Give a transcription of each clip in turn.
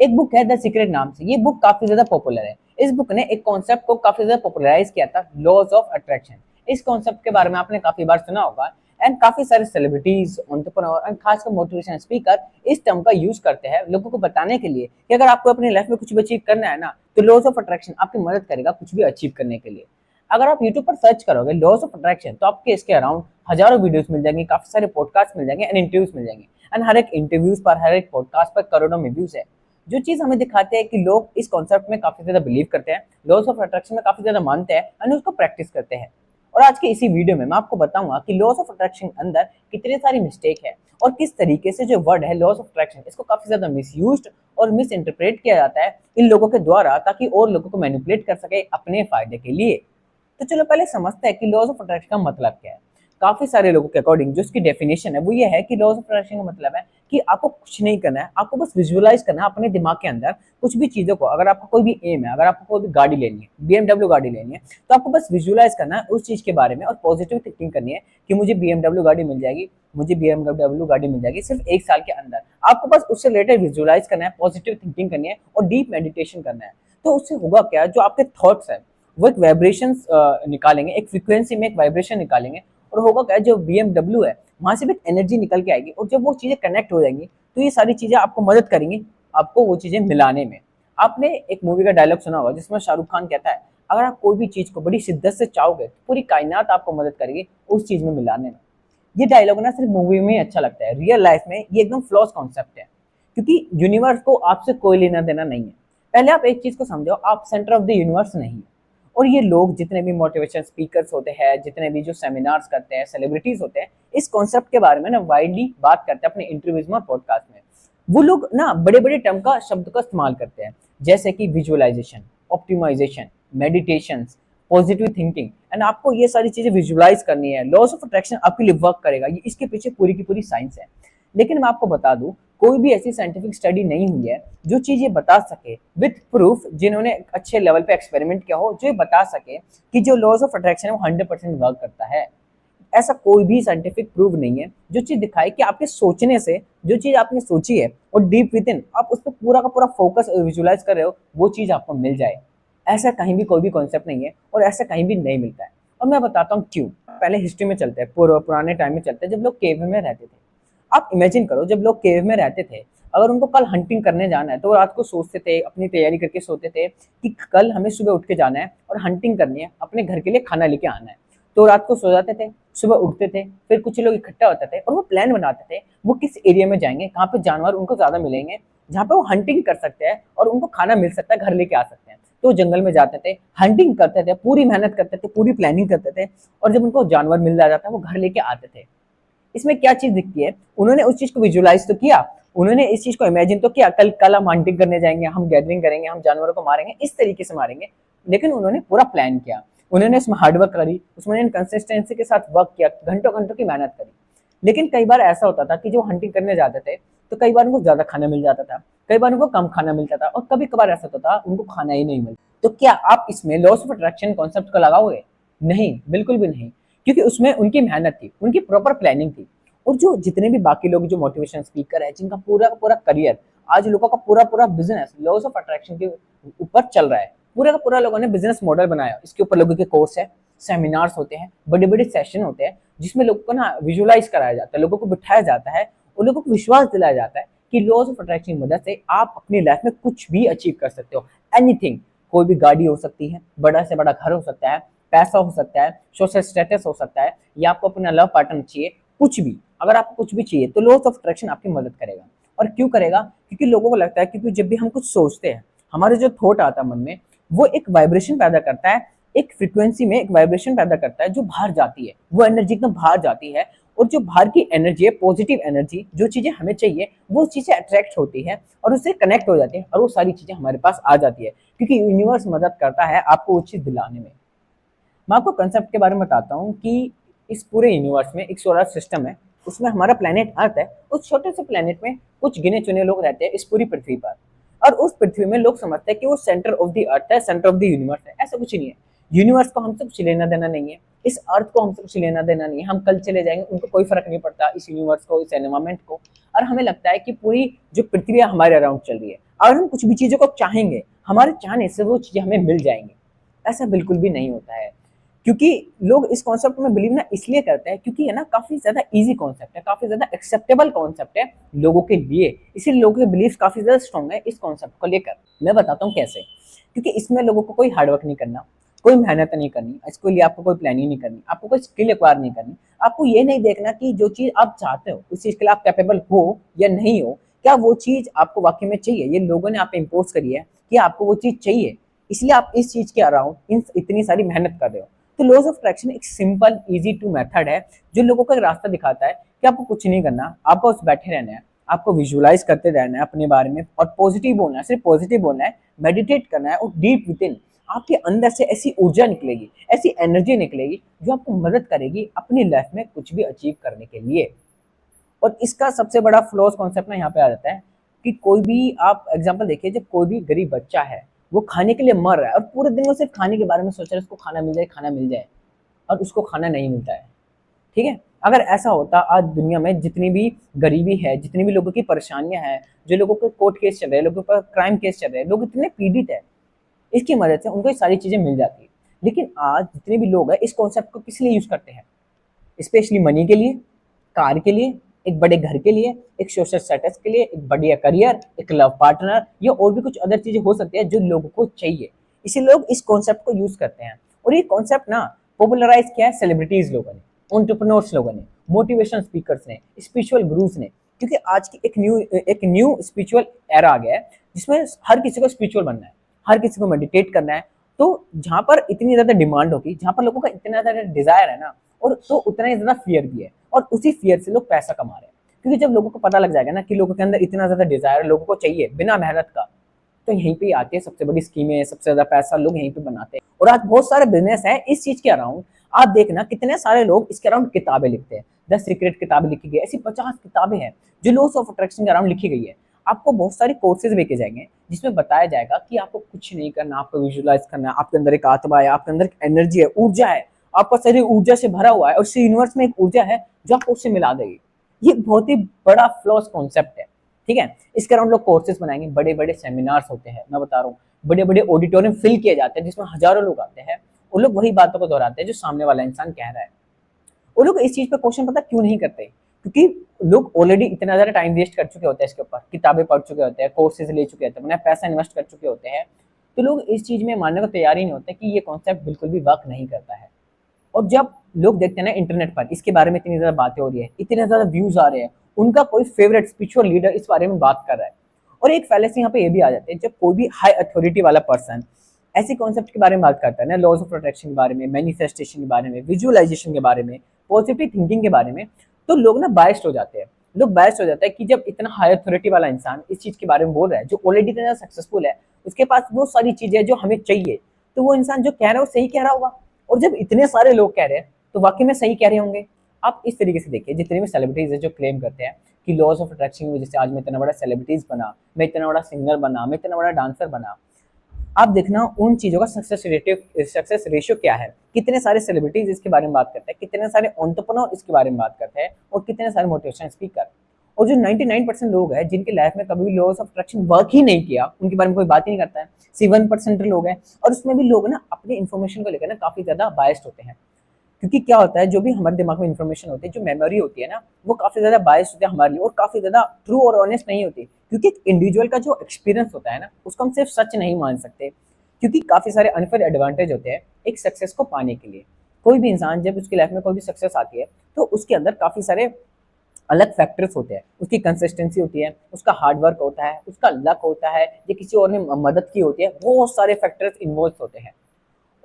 एक बुक है the secret नाम से। ये बुक काफी ज्यादा पॉपुलर है। इस बुक ने एक कॉन्सेप्ट को काफी ज्यादा पॉपुलराइज किया था, लॉज ऑफ अट्रैक्शन। इस कॉन्सेप्ट के बारे में आपने काफी बार सुना होगा एंड काफी सारे सेलिब्रिटीज, एंटरप्रेन्योर एंड खासकर मोटिवेशन स्पीकर इस टर्म का यूज करते हैं लोगों को बताने के लिए कि अगर आपको अपनी लाइफ में कुछ भी अचीव करना है ना, तो लॉज ऑफ अट्रैक्शन आपकी मदद करेगा कुछ भी अचीव करने के लिए। अगर आप यूट्यूब पर सर्च करोगे लॉज ऑफ अट्रैक्शन, तो आपके इसके अराउंड हजारों वीडियोस मिल जाएंगे, काफी सारे पॉडकास्ट मिल जाएंगे एंड इंटरव्यूज मिल जाएंगे। एंड हर एक इंटरव्यूज पर, हर एक पॉडकास्ट पर करोड़ों में व्यूज है। जो चीज हमें दिखाते हैं कि लोग इस कॉन्सेप्ट में काफी ज्यादा बिलीव करते हैं, लॉज ऑफ अट्रैक्शन में काफी ज्यादा मानते हैं एंड उसको प्रैक्टिस करते हैं। और आज के इसी वीडियो में मैं आपको बताऊंगा कि लॉज ऑफ अट्रैक्शन के अंदर कितने सारी मिस्टेक है और किस तरीके से जो वर्ड है लॉज ऑफ अट्रैक्शन, इसको काफी ज्यादा मिसयूज्ड और मिस इंटरप्रेट किया जाता है इन लोगों के द्वारा, ताकि और लोगों को मैनिपुलेट कर सके अपने फायदे के लिए। तो चलो पहले समझते हैं कि लॉज ऑफ अट्रैक्शन का मतलब क्या है। काफी सारे लोगों के अकॉर्डिंग जो इसकी डेफिनेशन है वो ये है कि लॉज ऑफ अट्रैक्शन का मतलब है कि आपको कुछ नहीं करना है, आपको बस विजुअलाइज करना है अपने दिमाग के अंदर कुछ भी चीजों को। अगर आपका कोई भी एम है, अगर आपको कोई भी गाड़ी लेनी है, BMW गाड़ी लेनी है, तो आपको बस विजुअलाइज करना है उस चीज के बारे में और पॉजिटिव थिंकिंग करनी है कि मुझे BMW गाड़ी मिल जाएगी, मुझे BMW गाड़ी मिल जाएगी सिर्फ 1 साल के अंदर। आपको बस उससे रिलेटेड विजुअलाइज करना है, पॉजिटिव थिंकिंग करनी है और डीप मेडिटेशन करना है। तो उससे होगा क्या, जो आपके थॉट्स है वो एक वाइब्रेशन निकालेंगे, एक फ्रीक्वेंसी में एक वाइब्रेशन निकालेंगे। और होगा क्या, जो BMW है वहां से भी एक एनर्जी निकल के आएगी और जब वो चीजें कनेक्ट हो जाएंगी तो ये सारी चीजें आपको मदद करेंगी आपको वो चीजें मिलाने में। आपने एक मूवी का डायलॉग सुना होगा जिसमें शाहरुख खान कहता है, अगर आप कोई भी चीज को बड़ी शिद्दत से चाहोगे तो पूरी कायनात आपको मदद करेगी उस चीज में मिलाने में। ये डायलॉग ना सिर्फ मूवी में ही अच्छा लगता है, रियल लाइफ में ये एकदम फ्लॉस कॉन्सेप्ट है, क्योंकि यूनिवर्स को आपसे कोई लेना देना नहीं है। पहले आप एक चीज को समझो, आप सेंटर ऑफ द यूनिवर्स नहीं है। और ये लोग जितने भी मोटिवेशन स्पीकर्स होते हैं, जितने भी जो सेमिनार्स करते हैं, सेलिब्रिटीज होते हैं, इस कॉन्सेप्ट के बारे में ना वाइडली बात करते हैं अपने इंटरव्यूज में और पॉडकास्ट में। वो लोग ना बड़े बड़े टर्म का शब्द का इस्तेमाल करते हैं, जैसे कि visualisation, optimisation, meditation, positive thinking. And आपको ये सारी चीजें विजुअलाइज करनी है, लॉस ऑफ अट्रैक्शन आपके लिए वर्क करेगा, ये इसके पीछे पूरी की पूरी साइंस है। लेकिन मैं आपको बता दूं, कोई भी ऐसी साइंटिफिक स्टडी नहीं हुई है जो चीज ये बता सके विथ प्रूफ, जिन्होंने अच्छे लेवल पे एक्सपेरिमेंट किया हो, जो ये बता सके कि जो लॉज ऑफ अट्रैक्शन है वो 100% वर्क करता है। ऐसा कोई भी साइंटिफिक प्रूव नहीं है जो चीज दिखाए कि आपके सोचने से, जो चीज आपने सोची है और डीप विद इन आप उस पर पूरा का पूरा फोकस विजुअलाइज कर रहे हो, वो चीज आपको मिल जाए। ऐसा कहीं भी कोई भी कॉन्सेप्ट नहीं है और ऐसा कहीं भी नहीं मिलता है। और मैं बताता हूँ क्यों। पहले हिस्ट्री में चलते हैं, पुराने टाइम में चलते हैं, जब लोग केव में रहते थे। आप इमेजिन करो, जब लोग केव में रहते थे, अगर उनको कल हंटिंग करने जाना है तो वो रात को सोचते थे, अपनी तैयारी करके सोते थे कि कल हमें सुबह उठ के जाना है और हंटिंग करनी है, अपने घर के लिए खाना लेके आना है। तो रात को सो जाते थे, सुबह उठते थे, फिर कुछ लोग इकट्ठा होते थे और वो प्लान बनाते थे वो किस एरिया में जाएंगे, कहाँ पे जानवर उनको ज्यादा मिलेंगे, जहाँ पे वो हंटिंग कर सकते हैं और उनको खाना मिल सकता है, घर लेके आ सकते हैं। तो जंगल में जाते थे, हंटिंग करते थे, पूरी मेहनत करते थे, पूरी प्लानिंग करते थे, और जब उनको जानवर मिल जाता था वो घर लेके आते थे। इसमें क्या चीज दिखती है, उन्होंने उस चीज को विजुअलाइज तो किया, उन्होंने इस चीज को इमेजिन तो किया, कल कल हम हंटिंग करने जाएंगे, हम गैदरिंग करेंगे, हम जानवरों को मारेंगे, इस तरीके से मारेंगे। लेकिन उन्होंने पूरा प्लान किया, उन्होंने इसमें हार्डवर्क करी, उसमें कंसिस्टेंसी के साथ वर्क किया, घंटों घंटों की मेहनत करी। लेकिन कई बार ऐसा होता था कि जो हंटिंग करने जाते थे तो कई बार उनको ज्यादा खाना मिल जाता था, कई बार उनको कम खाना मिलता था, और कभी कभार ऐसा होता था उनको खाना ही नहीं मिलता। तो क्या आप इसमें लॉस ऑफ अट्रैक्शन कॉन्सेप्ट को लगाओगे? नहीं, बिल्कुल भी नहीं, क्योंकि उसमें उनकी मेहनत थी, उनकी प्रॉपर प्लानिंग थी। और जो जितने भी बाकी लोग जो मोटिवेशन स्पीकर है, जिनका पूरा का पूरा करियर, आज लोगों का पूरा पूरा बिजनेस लॉस ऑफ अट्रैक्शन के ऊपर चल रहा है, पूरा का पूरा लोगों ने बिजनेस मॉडल बनाया, इसके ऊपर लोगों के कोर्स है, सेमिनार्स होते हैं, बड़े बड़े सेशन होते हैं, जिसमें लोगों को ना विजुअलाइज कराया जाता है, लोगों को बिठाया जाता है, और लोगों को विश्वास दिलाया जाता है कि लॉस ऑफ अट्रैक्शन की मदद से आप अपनी लाइफ में कुछ भी अचीव कर सकते हो। एनीथिंग, कोई भी गाड़ी हो सकती है, बड़ा से बड़ा घर हो सकता है, पैसा हो सकता है, सोशल स्टेटस हो सकता है, या आपको अपना लव पार्टनर चाहिए, कुछ भी। अगर आपको कुछ भी चाहिए तो लॉस ऑफ अट्रैक्शन आपकी मदद करेगा। और क्यों करेगा? क्योंकि लोगों को लगता है, क्योंकि जब भी हम कुछ सोचते हैं, हमारे जो थॉट आता है मन में, वो एक वाइब्रेशन पैदा करता है, एक फ्रीक्वेंसी में एक वाइब्रेशन पैदा करता है जो बाहर जाती है, वो एनर्जी एकदम बाहर जाती है। और जो बाहर की एनर्जी है, पॉजिटिव एनर्जी, जो चीजें हमें चाहिए वो चीजें अट्रैक्ट होती है और उससे कनेक्ट हो जाती है, और वो सारी चीजें हमारे पास आ जाती है, क्योंकि यूनिवर्स मदद करता है आपको वो चीज दिलाने में। मैं आपको कंसेप्ट के बारे में बताता हूँ कि इस पूरे यूनिवर्स में एक सोलर सिस्टम है, उसमें हमारा प्लेनेट अर्थ है। उस छोटे से प्लेनेट में कुछ गिने चुने लोग रहते हैं इस पूरी पृथ्वी पर, और उस पृथ्वी में लोग समझते हैं कि वो सेंटर ऑफ द अर्थ है, सेंटर ऑफ द यूनिवर्स है। ऐसा कुछ नहीं है। यूनिवर्स को हमसे कुछ लेना देना नहीं है, इस अर्थ को हमसे कुछ लेना देना नहीं है। हम कल चले जाएंगे, उनको कोई फर्क नहीं पड़ता इस यूनिवर्स को, इस एनवायरमेंट को। और हमें लगता है कि पूरी जो पृथ्वी है हमारे अराउंड चल रही है। अगर हम कुछ भी चीज़ों को चाहेंगे, हमारे चाहने से वो चीज़ें हमें मिल जाएंगी, ऐसा बिल्कुल भी नहीं होता है। क्योंकि लोग इस कॉन्सेप्ट में बिलीव ना इसलिए करते हैं क्योंकि है ना काफ़ी ज़्यादा ईज़ी कॉन्सेप्ट है, काफ़ी ज़्यादा एक्सेप्टेबल कॉन्सेप्ट है लोगों के लिए, इसीलिए लोगों के बिलीफ काफ़ी ज़्यादा स्ट्रॉन्ग है इस कॉन्सेप्ट को लेकर। मैं बताता हूँ कैसे। क्योंकि इसमें लोगों को कोई हार्डवर्क नहीं करना, कोई मेहनत नहीं करनी, इसके लिए आपको कोई प्लानिंग नहीं करनी, आपको कोई स्किल एक्वायर नहीं करनी, आपको ये नहीं देखना कि जो चीज़ आप चाहते हो उस चीज़ के लिए आप कैपेबल हो या नहीं हो, क्या वो चीज़ आपको वाकई में चाहिए, ये लोगों ने आप पे इम्पोज करी है कि आपको वो चीज़ चाहिए, इसलिए आप इस चीज़ के अराउंड इतनी सारी मेहनत कर रहे हो। तो लॉज ऑफ अट्रैक्शन एक सिंपल इजी टू मेथड है जो लोगों को एक रास्ता दिखाता है कि आपको कुछ नहीं करना, आपको बस बैठे रहना है, आपको विजुअलाइज करते रहना है अपने बारे में और पॉजिटिव बोलना है, सिर्फ पॉजिटिव बोलना है, मेडिटेट करना है और डीप विद इन आपके अंदर से ऐसी ऊर्जा निकलेगी, ऐसी एनर्जी निकलेगी जो आपको मदद करेगी अपनी लाइफ में कुछ भी अचीव करने के लिए। और इसका सबसे बड़ा फ्लॉज कॉन्सेप्ट ना यहाँ पे आ जाता है कि कोई भी आप एग्जांपल देखिए, जब कोई भी गरीब बच्चा है वो खाने के लिए मर रहा है और पूरे दिन वो सिर्फ खाने के बारे में सोच रहा है, उसको खाना मिल जाए, खाना मिल जाए, और उसको खाना नहीं मिलता है। ठीक है, अगर ऐसा होता आज दुनिया में जितनी भी गरीबी है, जितनी भी लोगों की परेशानियां हैं, जो लोगों के कोर्ट केस चल रहे हैं, लोगों पर क्राइम केस चल रहे हैं, लोग इतने पीड़ित है, इसकी मदद से उनको ये सारी चीजें मिल जाती है। लेकिन आज जितने भी लोग हैं इस कॉन्सेप्ट को किस लिए यूज करते हैं, स्पेशली मनी के लिए, कार के लिए, एक बड़े घर के लिए, एक सोशल स्टेटस के लिए, एक बढ़िया करियर, एक लव पार्टनर या और भी कुछ अदर चीजें हो सकती है जो लोगों को चाहिए, इसी लोग इस कॉन्सेप्ट को यूज करते हैं। और ये कॉन्सेप्ट ना पॉपुलराइज किया है सेलिब्रिटीज लोगों ने, एंटरप्रेन्योर्स लोगों ने, मोटिवेशन स्पीकर्स ने, स्पिरिचुअल गुरुज ने, क्योंकि आज की एक न्यू स्पिरिचुअल एरा आ गया है जिसमें हर किसी को स्पिरिचुअल बनना है, हर किसी को मेडिटेट करना है। तो जहाँ पर इतनी ज्यादा डिमांड होगी, जहाँ पर लोगों का इतना ज्यादा डिजायर है ना, और तो उतना ही ज्यादा फियर भी है, और उसी फियर से लोग पैसा कमा रहे हैं। क्योंकि जब लोगों को पता लग जाएगा ना कि लोगों के अंदर इतना ज्यादा डिजायर लोगों को चाहिए बिना मेहनत का, तो यहीं पे आती है सबसे बड़ी स्कीमें, सबसे ज्यादा पैसा लोग यहीं पे बनाते हैं। और आज बहुत सारे बिजनेस है इस चीज के अराउंड। आप देखना कितने सारे लोग इसके अराउंड किताबें लिखते हैं, द सीक्रेट किताबें लिखी गई, ऐसी 50 किताबें हैं जो लॉस ऑफ अट्रैक्शन के अराउंड लिखी गई है। आपको बहुत सारे कोर्सेज लेके जाएंगे जिसमें बताया जाएगा कि आपको कुछ नहीं करना, आपको विजुअलाइज करना है, आपके अंदर एक आत्मा है, आपके अंदर एक एनर्जी है, ऊर्जा है, आपका शरीर ऊर्जा से भरा हुआ है और इस यूनिवर्स में एक ऊर्जा है जो आपको उससे मिला देगी। ये बहुत ही बड़ा फ्लॉस कॉन्सेप्ट है। ठीक है, इसके अराउंड लोग कोर्सेज बनाएंगे, बड़े बड़े सेमिनार्स होते हैं, मैं बता रहा हूँ, बड़े बड़े ऑडिटोरियम फिल किए जाते हैं जिसमें हजारों लोग आते हैं, वो लोग वही बातों को दोहराते हैं जो सामने वाला इंसान कह रहा है। वो लोग इस चीज पे क्वेश्चन पता क्यों नहीं करते, क्योंकि लोग ऑलरेडी इतना ज्यादा टाइम वेस्ट कर चुके होते हैं इसके ऊपर, किताबें पढ़ चुके होते हैं, कोर्सेज ले चुके होते हैं, अपना पैसा इन्वेस्ट कर चुके होते हैं। तो लोग इस चीज में मानने को तैयार ही नहीं होते कि ये कॉन्सेप्ट बिल्कुल भी वर्क नहीं करता है। और जब लोग देखते हैं ना इंटरनेट पर इसके बारे में इतनी ज्यादा बातें हो रही है, इतने ज्यादा व्यूज आ रहे हैं, उनका कोई फेवरेट स्पिरिचुअल लीडर इस बारे में बात कर रहा है, और एक फैलेसी यहाँ पे ये भी आ जाते हैं, जब कोई भी हाई अथॉरिटी वाला पर्सन ऐसे कॉन्सेप्ट के बारे में बात करता है ना, लॉज ऑफ प्रोटेक्शन के बारे में, मैनिफेस्टेशन के बारे में, विजुअलाइजेशन के बारे में, पॉजिटिव थिंकिंग के बारे में, तो लोग ना बायस्ड हो जाते हैं। लोग बायस्ड हो जाते हैं कि जब इतना हाई अथॉरिटी वाला इंसान इस चीज के बारे में बोल रहा है जो ऑलरेडी इतना सक्सेसफुल है, उसके पास वो सारी चीजें जो हमें चाहिए, तो वो इंसान जो कह रहा है वो सही कह रहा होगा। और जब इतने सारे लोग कह रहे हैं तो वाकई में सही कह रहे होंगे। आप इस तरीके से देखिए, जितने भी सेलिब्रिटीज है जो क्लेम करते हैं कि लॉज ऑफ अट्रैक्शन की वजह से आज मैं इतना बड़ा सेलिब्रिटीज बना, मैं इतना बड़ा सिंगर बना, मैं इतना बड़ा डांसर बना, आप देखना उन चीजों का सक्सेस रेशियो क्या है, कितने सारे सेलिब्रिटीज इसके बारे में बात करते हैं, कितने सारे एंटरप्रेन्योर इसके बारे में बात करते हैं, और कितने सारे मोटिवेशन स्पीकर। और जो 99% लोग हैं जिनके लाइफ में कभी भी लॉज ऑफ अट्रैक्शन वर्क ही नहीं किया, उनके बारे में कोई बात ही नहीं करता है, सिर्फ 1% लोग हैं। और उसमें भी लोग ना अपनी इन्फॉर्मेशन को लेकर ना काफी ज्यादा बायस्ड होते हैं। क्योंकि क्या होता है, जो भी हमारे दिमाग में इन्फॉर्मेशन होती है, जो मेमोरी होती है ना, वो काफी ज्यादा बायस होती है हमारे लिए, और काफी ज्यादा ट्रू और ऑनेस्ट नहीं होती। क्योंकि एक इंडिविजुअल का जो एक्सपीरियंस होता है ना, उसको हम सिर्फ सच नहीं मान सकते, क्योंकि काफी सारे अनफेयर एडवांटेज होते हैं एक सक्सेस को पाने के लिए। कोई भी इंसान जब उसकी लाइफ में कोई भी सक्सेस आती है तो उसके अंदर काफी सारे अलग फैक्टर्स होते हैं, उसकी कंसिस्टेंसी होती है, उसका हार्ड वर्क होता है, उसका लक होता है, या किसी और ने मदद की होती है, बहुत सारे फैक्टर्स इन्वॉल्व होते हैं।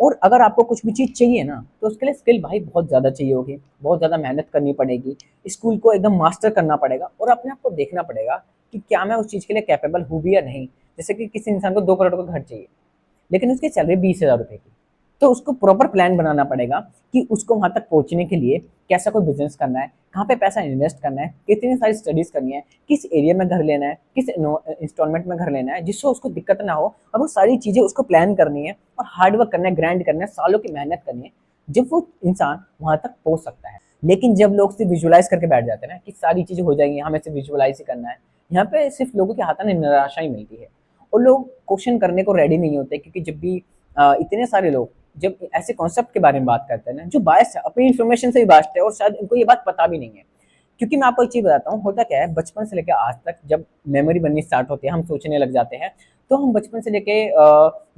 और अगर आपको कुछ भी चीज़ चाहिए ना, तो उसके लिए स्किल भाई बहुत ज़्यादा चाहिए होगी, बहुत ज़्यादा मेहनत करनी पड़ेगी, स्कूल को एकदम मास्टर करना पड़ेगा, और अपने आप को देखना पड़ेगा कि क्या मैं उस चीज़ के लिए कैपेबल हूँ भी या नहीं। जैसे कि किसी इंसान को 2 करोड़ का घर चाहिए, लेकिन उसकी सैलरी 20,000 रुपये की, तो उसको प्रॉपर प्लान बनाना पड़ेगा कि उसको वहां तक पहुंचने के लिए कैसा कोई बिजनेस करना है, कहाँ पे पैसा इन्वेस्ट करना है, कितनी सारी स्टडीज करनी है, किस एरिया में घर लेना है, किस इंस्टॉलमेंट में घर लेना है, जिससे उसको दिक्कत ना हो, और वो सारी चीजें उसको प्लान करनी है, और हार्डवर्क करना है, ग्राइंड करना है, सालों की मेहनत करनी है, जब वो इंसान वहां तक पहुंच सकता है। लेकिन जब लोग सिर्फ विजुअलाइज करके बैठ जाते हैं ना कि सारी चीजें हो जाएंगी, हमें सिर्फ विजुअलाइज ही करना है, यहाँ पे सिर्फ लोगों के हाथ में निराशा ही मिलती है। और लोग क्वेश्चन करने को रेडी नहीं होते, क्योंकि जब भी इतने सारे लोग जब ऐसे कॉन्सेप्ट के बारे में बात करते हैं ना, जो बायस है, अपनी इन्फॉर्मेशन से भी बायस्ड है और शायद उनको ये बात पता भी नहीं है। क्योंकि मैं आपको एक चीज़ बताता हूँ, होता क्या है, बचपन से लेकर आज तक जब मेमोरी बननी स्टार्ट होती है, हम सोचने लग जाते हैं, तो हम बचपन से लेके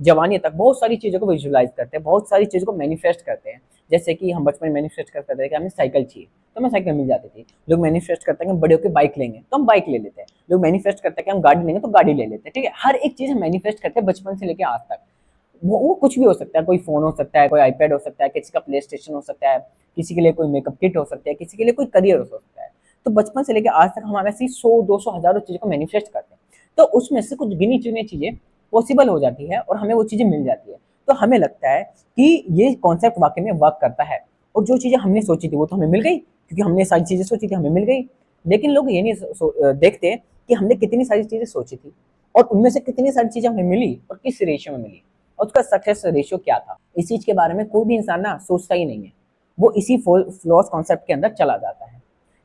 जवानी तक बहुत सारी चीज़ों को विजुअलाइज़ करते हैं, बहुत सारी चीज़ों को मैनिफेस्ट करते हैं। जैसे कि हम बचपन में मैनिफेस्ट करते थे कि हमें साइकिल चाहिए, तो हमें साइकिल मिल जाती थी। लोग मैनिफेस्ट करते हैं कि हम बड़े होकर बाइक लेंगे, तो हम बाइक ले लेते हैं। लोग मैनिफेस्ट करते हैं कि हम गाड़ी लेंगे, तो गाड़ी ले लेते हैं, ठीक है? हर एक चीज़ हम मैनिफेस्ट करते हैं बचपन से लेके आज तक। वो कुछ भी हो सकता है, कोई फ़ोन हो सकता है, कोई आईपैड हो सकता है, किसी का प्ले स्टेशन हो सकता है, किसी के लिए कोई मेकअप किट हो सकता है, किसी के लिए कोई करियर हो सकता है। तो बचपन से लेके आज तक हम ऐसी 100, 200, हज़ारों चीज़ों को मैनिफेस्ट करते हैं। तो उसमें से कुछ गिनी-चुनी चीज़ें पॉसिबल हो जाती है और हमें वो चीज़ें मिल जाती है। तो हमें लगता है कि ये कॉन्सेप्ट वाक़ई में वर्क करता है और जो चीज़ें हमने सोची थी वो तो हमें मिल गई, क्योंकि हमने सारी चीज़ें सोची थी, हमें मिल गई। लेकिन लोग ये नहीं देखते कि हमने कितनी सारी चीज़ें सोची थी और उनमें से कितनी सारी चीज़ें हमें मिली और किस रेशियो में मिली और उसका सक्सेस रेशियो क्या था। इस चीज़ के बारे में कोई भी इंसान ना सोचता ही नहीं है। वो इसी फ्लॉस कॉन्सेप्ट के अंदर चला जाता है।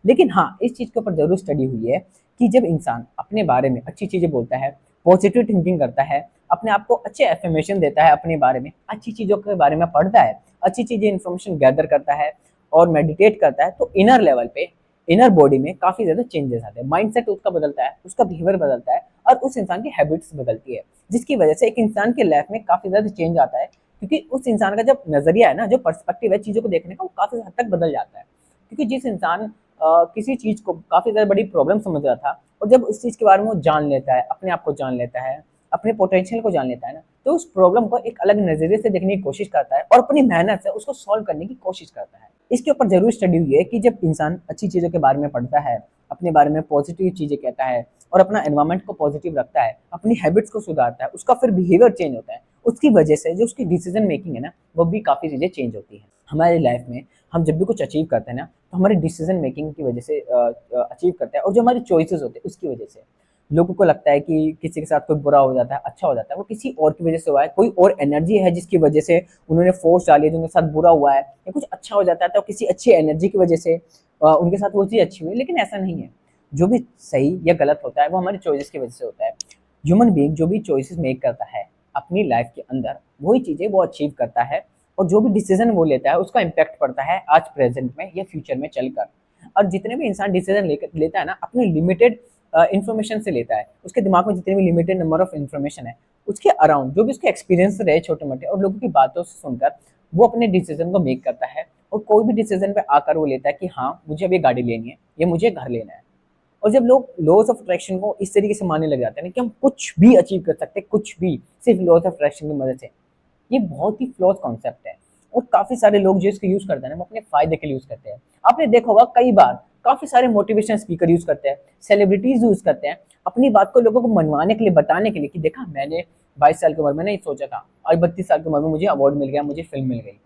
लेकिन हाँ, इस चीज़ के ऊपर ज़रूर स्टडी हुई है कि जब इंसान अपने बारे में अच्छी चीज़ें बोलता है, पॉजिटिव थिंकिंग करता है, अपने आप को अच्छे एफर्मेशन देता है अपने बारे में, अच्छी चीज़ों के बारे में पढ़ता है, अच्छी चीज़ें इन्फॉर्मेशन गैदर करता है और मेडिटेट करता है, तो इनर लेवल पे, इनर बॉडी में काफ़ी ज़्यादा चेंजेस आते हैं। माइंडसेट उसका बदलता है, उसका बिहेवियर बदलता है और उस इंसान की हैबिट्स बदलती है, जिसकी वजह से एक इंसान की लाइफ में काफ़ी ज़्यादा चेंज आता है, क्योंकि उस इंसान का जब नज़रिया है ना, जो पर्सपेक्टिव है चीज़ों को देखने का, वो काफ़ी हद तक बदल जाता है। क्योंकि जिस इंसान किसी चीज़ को काफ़ी ज़्यादा बड़ी प्रॉब्लम समझ रहा था और जब उस चीज़ के बारे में वो जान लेता है, अपने आप को जान लेता है, अपने पोटेंशियल को जान लेता है ना, तो उस प्रॉब्लम को एक अलग नज़रिए से देखने की कोशिश करता है और अपनी मेहनत से उसको सॉल्व करने की कोशिश करता है। इसके ऊपर ज़रूर स्टडी हुई है कि जब इंसान अच्छी चीज़ों के बारे में पढ़ता है, अपने बारे में पॉजिटिव चीज़ें कहता है और अपना एनवायरनमेंट को पॉजिटिव रखता है, अपनी हैबिट्स को सुधारता है, उसका फिर बिहेवियर चेंज होता है। उसकी वजह से जो उसकी डिसीजन मेकिंग है ना, वो भी काफ़ी चीज़ें चेंज होती हैं। हमारी लाइफ में हम जब भी कुछ अचीव करते हैं ना, तो हमारी डिसीजन मेकिंग की वजह से अचीव करते हैं और जो हमारे चॉइसेस होते हैं उसकी वजह से। लोगों को लगता है कि किसी के साथ कोई बुरा हो जाता है, अच्छा हो जाता है, वो किसी और की वजह से हुआ है, कोई और एनर्जी है जिसकी वजह से उन्होंने फोर्स डाली है, जो उनके साथ बुरा हुआ है या कुछ अच्छा हो जाता है तो किसी अच्छी एनर्जी की वजह से उनके साथ वो चीज़ अच्छी हुई, लेकिन ऐसा नहीं है। जो भी सही या गलत होता है वो हमारी चॉइसेस की वजह से होता है। ह्यूमन बीइंग जो भी चॉइसेस मेक करता है अपनी लाइफ के अंदर, वही चीज़ें वो अचीव करता है और जो भी डिसीजन वो लेता है उसका इम्पैक्ट पड़ता है आज प्रेजेंट में या फ्यूचर में चलकर। और जितने भी इंसान डिसीजन लेता है ना, अपने लिमिटेड इन्फॉर्मेशन से लेता है, उसके दिमाग में जितने भी लिमिटेड नंबर ऑफ इन्फॉर्मेशन है, उसके अराउंड जो भी उसके एक्सपीरियंस रहे छोटे मोटे और लोगों की बातों से सुनकर वो अपने डिसीजन को मेक करता है और कोई भी डिसीजन पे आकर वो लेता है कि हाँ मुझे अब ये गाड़ी लेनी है, ये मुझे घर लेना है। और जब लोग लॉज ऑफ अट्रैक्शन को इस तरीके से मानने लग जाते हैं ना कि हम कुछ भी अचीव कर सकते हैं, कुछ भी सिर्फ लॉज ऑफ अट्रैक्शन की मदद से, ये बहुत ही फ्लॉज कॉन्सेप्ट है और काफ़ी सारे लोग जो इसको यूज़ करते हैं ना, वो अपने फ़ायदे के लिए यूज़ करते हैं। आपने देखा होगा कई बार काफ़ी सारे मोटिवेशन स्पीकर यूज़ करते हैं, सेलिब्रिटीज़ यूज़ करते हैं, अपनी बात को लोगों को मनवाने के लिए, बताने के लिए कि देखा मैंने 22 साल की उम्र में नहीं सोचा था और 32 साल की उम्र में मुझे अवार्ड मिल गया, मुझे फ़िल्म मिल गई।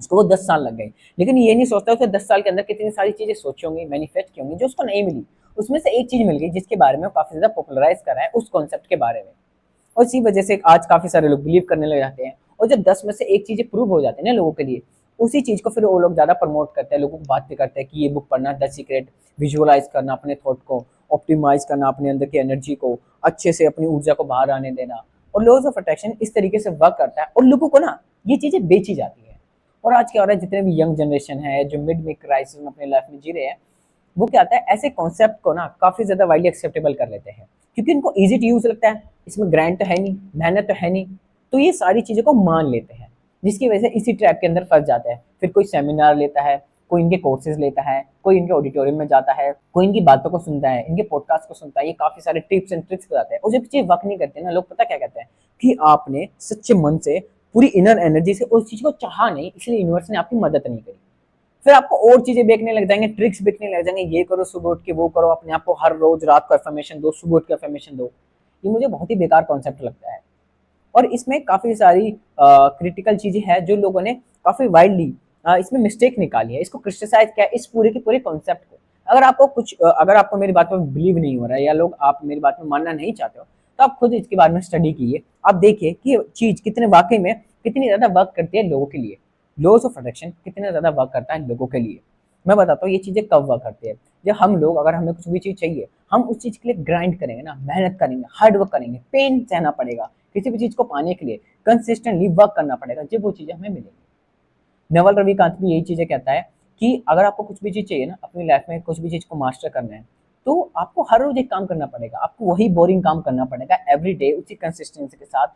उसको वो 10 साल लग गए। लेकिन ये नहीं सोचता उसने 10 साल के अंदर कितनी सारी चीज़ें सोची होंगी, मैनिफेस्ट की होंगी जो उसको नहीं मिली। उसमें से एक चीज़ मिल गई जिसके बारे में वो काफ़ी ज़्यादा पॉपुलराइज़ कर रहा है उस कॉन्सेप्ट के बारे में। और इसी वजह से आज काफ़ी सारे लोग बिलीव करने लग जाते हैं और जब 10 में से एक चीज़ें प्रूव हो जाती है ना लोगों के लिए, उसी चीज़ को फिर वो लोग ज़्यादा प्रमोट करते हैं, लोगों को बात भी करते हैं कि ये बुक पढ़ना, द सीक्रेट, विजुअलाइज़ करना अपने थॉट को, ऑप्टिमाइज़ करना अपने अंदर की एनर्जी को, अच्छे से अपनी ऊर्जा को बाहर आने देना। और लॉज़ ऑफ अट्रैक्शन इस तरीके से वर्क करता है और लोगों को ना ये चीज़ें बेची जाती है। और आज क्या हो रहा है, जितने भी यंग जनरेशन है जो मिड में क्राइसिस में अपनी लाइफ में जी रहे हैं, वो क्या आता है ऐसे कॉन्सेप्ट को ना काफ़ी ज़्यादा वाइडली एक्सेप्टेबल कर लेते हैं, क्योंकि इनको ईज़ी टू यूज़ लगता है, इसमें ग्रांट तो है नहीं, मेहनत तो है नहीं, तो ये सारी चीज़ों को मान लेते हैं, जिसकी वजह से इसी ट्रैप के अंदर फँस जाता है। फिर कोई सेमिनार लेता है, कोई इनके कोर्सेज़ लेता है, कोई इनके ऑडिटोरियम में जाता है, कोई इनकी बातों को सुनता है, इनके पॉडकास्ट को सुनता है, ये काफ़ी सारे टिप्स एंड ट्रिक्स बताते हैं और जब चीज़ वर्क नहीं करती है ना, लोग पता क्या कहते हैं कि आपने सच्चे मन से, पूरी इनर एनर्जी से उस चीज़ को चाहा नहीं, इसलिए यूनिवर्स ने आपकी मदद नहीं करी। फिर आपको और चीज़ें बेचने लग जाएँगे, ट्रिक्स बेचने लग जाएँगे, ये करो सुबह उठ के, वो करो, अपने आप को हर रोज़ रात को अफ़र्मेशन दो, सुबह उठ के अफ़र्मेशन दो। ये मुझे बहुत ही बेकार कॉन्सेप्ट लगता है और इसमें काफ़ी सारी क्रिटिकल चीज़ें हैं जो लोगों ने काफ़ी वाइडली इसमें मिस्टेक निकाली है। इसको क्रिटिसाइज़ किया है इस पूरे के पूरे कॉन्सेप्ट को। अगर आपको मेरी बात में बिलीव नहीं हो रहा है या लोग आप मेरी बात में मानना नहीं चाहते हो, तो आप खुद इसके बारे में स्टडी कीजिए। आप देखिए कि ये चीज़ कितने वाक़ई में कितनी ज़्यादा वर्क करती है लोगों के लिए। लॉज़ ऑफ अट्रैक्शन कितना ज़्यादा वर्क करता है लोगों के लिए। मैं बताता हूँ ये चीज़ें कब वर्क करती है। जब हम लोग अगर हमें कुछ भी चीज़ चाहिए, हम उस चीज़ के लिए ग्राइंड करेंगे ना, मेहनत करेंगे, हार्ड वर्क करेंगे, पेन सहना पड़ेगा, किसी भी चीज़ को पाने के लिए कंसिस्टेंटली वर्क करना पड़ेगा, जब वो चीज़ें हमें मिलेंगी। नवल रविकांत भी यही चीज़ें कहता है कि अगर आपको कुछ भी चीज़ चाहिए ना अपनी लाइफ में, कुछ भी चीज़ को मास्टर करना है, तो आपको हर रोज एक काम करना पड़ेगा, आपको वही बोरिंग काम करना पड़ेगा एवरी डे, उसी कंसिस्टेंसी के साथ,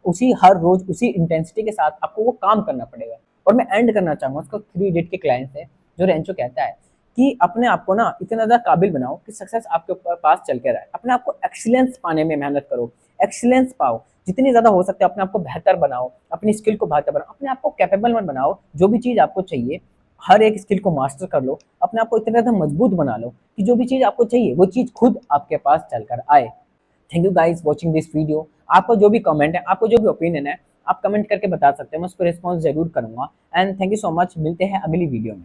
उसी हर रोज उसी इंटेंसिटी के साथ आपको वो काम करना पड़ेगा। और मैं एंड करना चाहूंगा उसको 3 इडियट के क्लाइंट से, जो रेंचो कहता है कि अपने आप को ना इतना ज़्यादा काबिल बनाओ कि सक्सेस आपके ऊपर पास चल के रहे, अपने आप को एक्सीलेंस पाने में मेहनत करो, एक्सीलेंस पाओ, जितनी ज़्यादा हो सकता है अपने आप को बेहतर बनाओ, अपनी स्किल को बेहतर बनाओ, अपने आप को कैपेबल मत बनाओ, जो भी चीज़ आपको चाहिए हर एक स्किल को मास्टर कर लो, अपने आप को इतना ज़्यादा मजबूत बना लो कि जो भी चीज़ आपको चाहिए वो चीज़ खुद आपके पास चलकर आए। Thank you guys watching this video. आपका जो भी कमेंट है, आपको जो भी ओपिनियन है, आप कमेंट करके बता सकते हैं, मैं उस पर रिस्पॉन्स जरूर करूंगा। And thank you so much, मिलते हैं अगली वीडियो में।